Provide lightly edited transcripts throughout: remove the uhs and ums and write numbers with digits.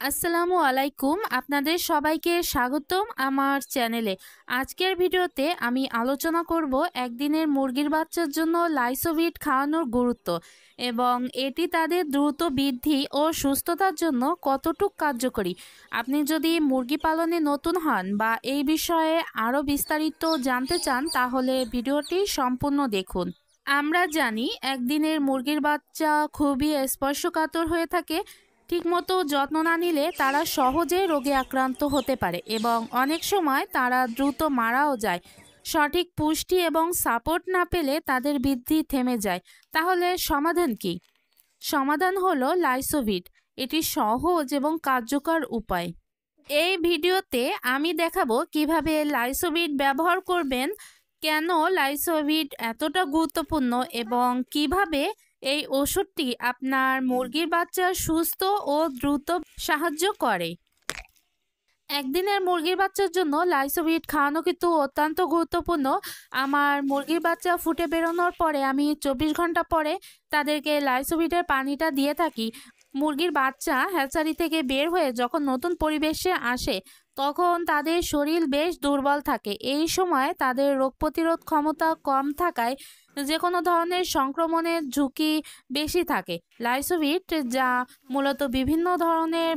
আসসালামু আলাইকুম, আপনাদের সবাইকে স্বাগতম আমার চ্যানেলে। আজকের ভিডিওতে আমি আলোচনা করব একদিনের মুরগির বাচ্চার জন্য লাইসোভিট খাওয়ানোর গুরুত্ব এবং এটি তাদের দ্রুত বৃদ্ধি ও সুস্থতার জন্য কতটুকু কার্যকরী। আপনি যদি মুরগি পালনে নতুন হন বা এই বিষয়ে আরও বিস্তারিত জানতে চান তাহলে ভিডিওটি সম্পূর্ণ দেখুন। আমরা জানি একদিনের মুরগির বাচ্চা খুবই স্পর্শকাতর হয়ে থাকে। ঠিকমতো যত্ন না নিলে তারা সহজেই রোগে আক্রান্ত হতে পারে এবং অনেক সময় তারা দ্রুত মারাও যায়। সঠিক পুষ্টি এবং সাপোর্ট না পেলে তাদের বৃদ্ধি থেমে যায়। তাহলে সমাধান কি? সমাধান হলো লাইসোভিট। এটি সহজ এবং কার্যকর উপায়। এই ভিডিওতে আমি দেখাবো কিভাবে লাইসোভিট ব্যবহার করবেন, কেন লাইসোভিট এতটা গুরুত্বপূর্ণ এবং কিভাবে এই ওষুধটি আপনার মুরগির বাচ্চা সুস্থ ও দ্রুত সাহায্য করে। একদিনের মুরগির বাচ্চার জন্য লাইসোভিট খাওয়ানো কিন্তু অত্যন্ত গুরুত্বপূর্ণ। আমার মুরগির বাচ্চা ফুটে বেরোনোর পরে আমি 24 ঘন্টা পরে তাদেরকে লাইসোভিটের পানিটা দিয়ে থাকি। মুরগির বাচ্চা হ্যাচারি থেকে বের হয়ে যখন নতুন পরিবেশে আসে তখন তাদের শরীর বেশ দুর্বল থাকে। এই সময় তাদের রোগ প্রতিরোধ ক্ষমতা কম থাকায় যে কোনো ধরনের সংক্রমণের ঝুঁকি বেশি থাকে। লাইসোভিট যা মূলত বিভিন্ন ধরনের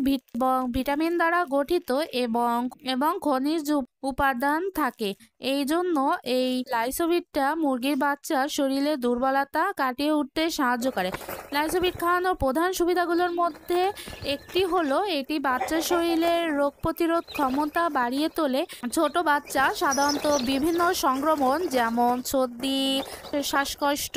ভিটামিন দ্বারা গঠিত এবং এবং খনিজ উপাদান থাকে, এই জন্য এই লাইসোভিটটা মুরগির বাচ্চার শরীরে দুর্বলতা কাটিয়ে উঠতে সাহায্য করে। লাইসোভিট খাওয়ানোর প্রধান সুবিধাগুলোর মধ্যে একটি হলো এটি বাচ্চার শরীরের রোগ প্রতিরোধ ক্ষমতা বাড়িয়ে তোলে। ছোট বাচ্চা সাধারণত বিভিন্ন সংক্রমণ যেমন সর্দি, শ্বাসকষ্ট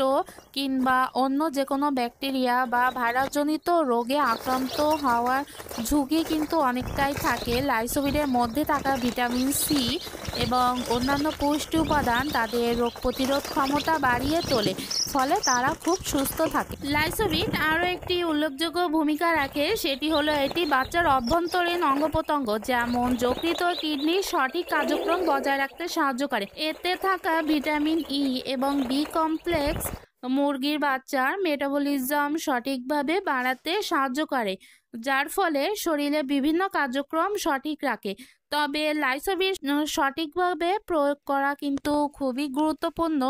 কিংবা অন্য যে কোনো ব্যাকটেরিয়া বা ভাইরাসজনিত রোগে আক্রান্ত হওয়ার ঝুঁকি কিন্তু অনেকটাই থাকে। লাইসোভিটের মধ্যে থাকা ভিটামিন সি এবং অন্যান্য পুষ্টি উপাদান তাদের রোগ প্রতিরোধ ক্ষমতা বাড়িয়ে তোলে, ফলে তারা খুব সুস্থ থাকে। লাইসোভিট আরও একটি উল্লেখযোগ্য ভূমিকা রাখে, সেটি হলো এটি বাচ্চার অভ্যন্তরীণ অঙ্গ প্রত্যঙ্গ যেমন যকৃৎ ও কিডনির সঠিক কার্যক্রম বজায় রাখতে সাহায্য করে। এতে থাকা ভিটামিন ই এবং বি কমপ্লেক্স মুরগির বাচ্চার মেটাবলিজম সঠিকভাবে বাড়াতে সাহায্য করে, যার ফলে শরীরে বিভিন্ন কার্যক্রম সঠিক রাখে। তবে লাইসোভিট সঠিকভাবে প্রয়োগ করা কিন্তু খুবই গুরুত্বপূর্ণ।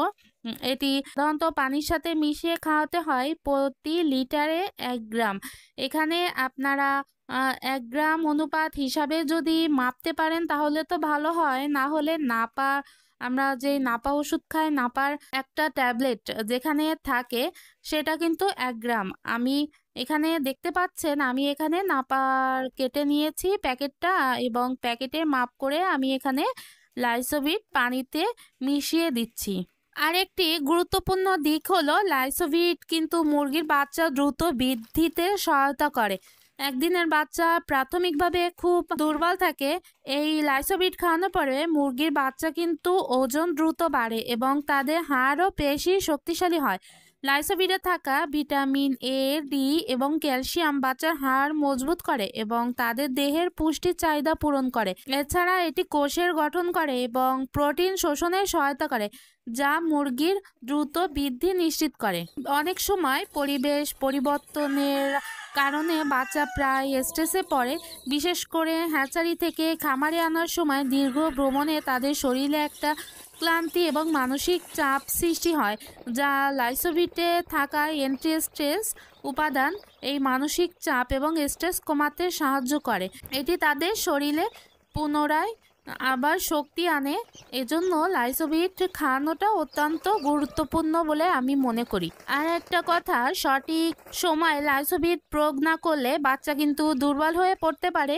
এটি সাধারণত পানির সাথে মিশিয়ে খাওয়াতে হয় প্রতি লিটারে 1 গ্রাম। এখানে আপনারা 1 গ্রাম অনুপাত হিসাবে যদি মাপতে পারেন তাহলে তো ভালো হয়, না হলে নাপা, আমরা যে নাপা ওষুধ খাই নাপার একটা ট্যাবলেট যেখানে থাকে সেটা কিন্তু 1 গ্রাম। আমি এখানে দেখতে পাচ্ছেন আমি এখানে নাপার কেটে নিয়েছি প্যাকেটটা এবং প্যাকেটের মাপ করে আমি এখানে লাইসোভিট পানিতে মিশিয়ে দিচ্ছি। আরেকটি গুরুত্বপূর্ণ দিক হলো লাইসোভিট কিন্তু মুরগির বাচ্চা দ্রুত বৃদ্ধিতে সহায়তা করে। একদিনের বাচ্চা প্রাথমিকভাবে খুব দুর্বল থাকে। এই লাইসোভিট খাওয়ানোর পরে মুরগির বাচ্চা কিন্তু ওজন দ্রুত বাড়ে এবং তাদের হাড়ও বেশি শক্তিশালী হয়। লাইসোভিটে থাকা ভিটামিন এ, ডি এবং ক্যালসিয়াম বাচ্চার হাড় মজবুত করে এবং তাদের দেহের পুষ্টির চাহিদা পূরণ করে। এছাড়া এটি কোষের গঠন করে এবং প্রোটিন শোষণে সহায়তা করে, যা মুরগির দ্রুত বৃদ্ধি নিশ্চিত করে। অনেক সময় পরিবেশ পরিবর্তনের কারণে বাচ্চা প্রায় স্ট্রেসে পড়ে, বিশেষ করে হ্যাচারি থেকে খামারে আনার সময় দীর্ঘ ভ্রমণে তাদের শরীরে একটা ক্লান্তি এবং মানসিক চাপ সৃষ্টি হয়, যা লাইসোভিটে থাকা অ্যান্টি স্ট্রেস উপাদান এই মানসিক চাপ এবং স্ট্রেস কমাতে সাহায্য করে। এটি তাদের শরীরে পুনরায় আবার শক্তি আনে। এজন্য লাইসোভিট খাওয়ানোটা অত্যন্ত গুরুত্বপূর্ণ বলে আমি মনে করি। আর একটা কথা, সঠিক সময় লাইসোভিট প্রয়োগ না করলে বাচ্চা কিন্তু দুর্বল হয়ে পড়তে পারে,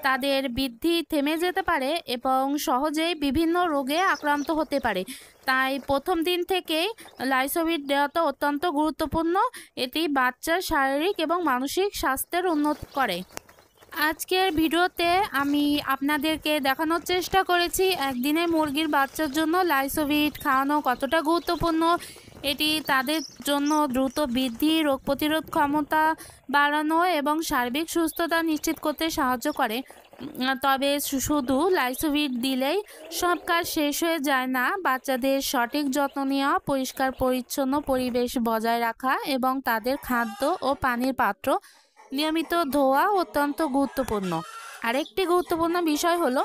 তাদের বৃদ্ধি থেমে যেতে পারে এবং সহজেই বিভিন্ন রোগে আক্রান্ত হতে পারে। তাই প্রথম দিন থেকেই লাইসোভিট দেওয়াটা অত্যন্ত গুরুত্বপূর্ণ। এটি বাচ্চার শারীরিক এবং মানসিক স্বাস্থ্যের উন্নতি করে। আজকের ভিডিওতে আমি আপনাদেরকে দেখানোর চেষ্টা করেছি একদিনে মুরগির বাচ্চার জন্য লাইসোভিট খাওয়ানো কতটা গুরুত্বপূর্ণ। এটি তাদের জন্য দ্রুত বৃদ্ধি, রোগ প্রতিরোধ ক্ষমতা বাড়ানো এবং সার্বিক সুস্থতা নিশ্চিত করতে সাহায্য করে। তবে শুধু লাইসোভিট দিলেই সব কাজ শেষ হয়ে যায় না। বাচ্চাদের সঠিক যত্ন নেওয়া, পরিষ্কার পরিচ্ছন্ন পরিবেশ বজায় রাখা এবং তাদের খাদ্য ও পানির পাত্র নিয়মিত ধোয়া অত্যন্ত গুরুত্বপূর্ণ। আরেকটি গুরুত্বপূর্ণ বিষয় হলো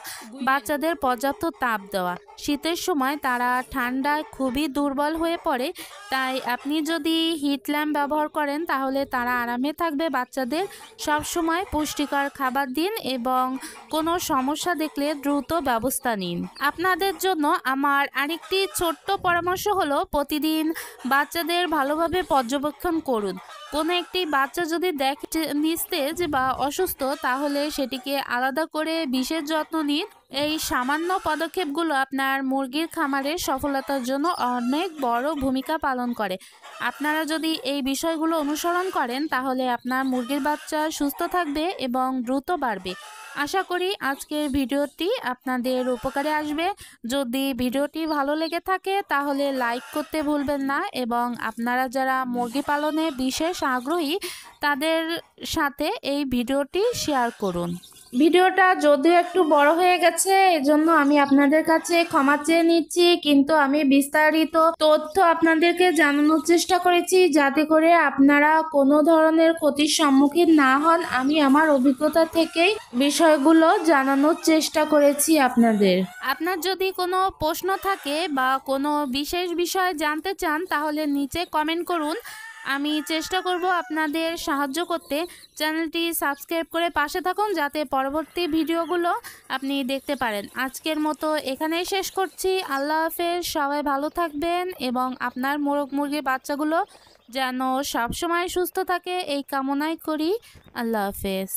বাচ্চাদের পর্যাপ্ত তাপ দেওয়া। শীতের সময় তারা ঠান্ডায় খুবই দুর্বল হয়ে পড়ে, তাই আপনি যদি হিট ল্যাম্প ব্যবহার করেন তাহলে তারা আরামে থাকবে। বাচ্চাদের সবসময় পুষ্টিকর খাবার দিন এবং কোনো সমস্যা দেখলে দ্রুত ব্যবস্থা নিন। আপনাদের জন্য আমার আরেকটি ছোট্ট পরামর্শ হলো প্রতিদিন বাচ্চাদের ভালোভাবে পর্যবেক্ষণ করুন। কোনো একটি বাচ্চা যদি দেখে নিস্তেজ বা অসুস্থ তাহলে সেটিকে আলাদা করে বিশেষ যত্ন নিন। এই সামান্য পদক্ষেপগুলো আপনার মুরগির খামারের সফলতার জন্য অনেক বড় ভূমিকা পালন করে। আপনারা যদি এই বিষয়গুলো অনুসরণ করেন তাহলে আপনার মুরগির বাচ্চা সুস্থ থাকবে এবং দ্রুত বাড়বে। আশা করি আজকের ভিডিওটি আপনাদের উপকারে আসবে। যদি ভিডিওটি ভালো লেগে থাকে তাহলে লাইক করতে ভুলবেন না এবং আপনারা যারা মুরগি পালনে বিশেষ আগ্রহী তাদের সাথে এই ভিডিওটি শেয়ার করুন। ভিডিওটা যদিও একটু বড় হয়ে গেছে, এজন্য আমি আপনাদের কাছে ক্ষমা চেয়ে নিচ্ছি, কিন্তু আমি বিস্তারিত তথ্য আপনাদেরকে জানানোর চেষ্টা করেছি যাতে করে আপনারা কোনো ধরনের ক্ষতির সম্মুখীন না হন। আমি আমার অভিজ্ঞতা থেকেই বিষয়গুলো জানানোর চেষ্টা করেছি আপনাদের। আপনার যদি কোনো প্রশ্ন থাকে বা কোনো বিশেষ বিষয় জানতে চান তাহলে নিচে কমেন্ট করুন, আমি চেষ্টা করব আপনাদের সাহায্য করতে। চ্যানেলটি সাবস্ক্রাইব করে পাশে থাকুন যাতে পরবর্তী ভিডিওগুলো আপনি দেখতে পারেন। আজকের মতো এখানেই শেষ করছি। আল্লাহ হাফেজ। সবাই ভালো থাকবেন এবং আপনার মোরগ মুরগির বাচ্চাগুলো যেন সবসময় সুস্থ থাকে এই কামনাই করি। আল্লাহ হাফেজ।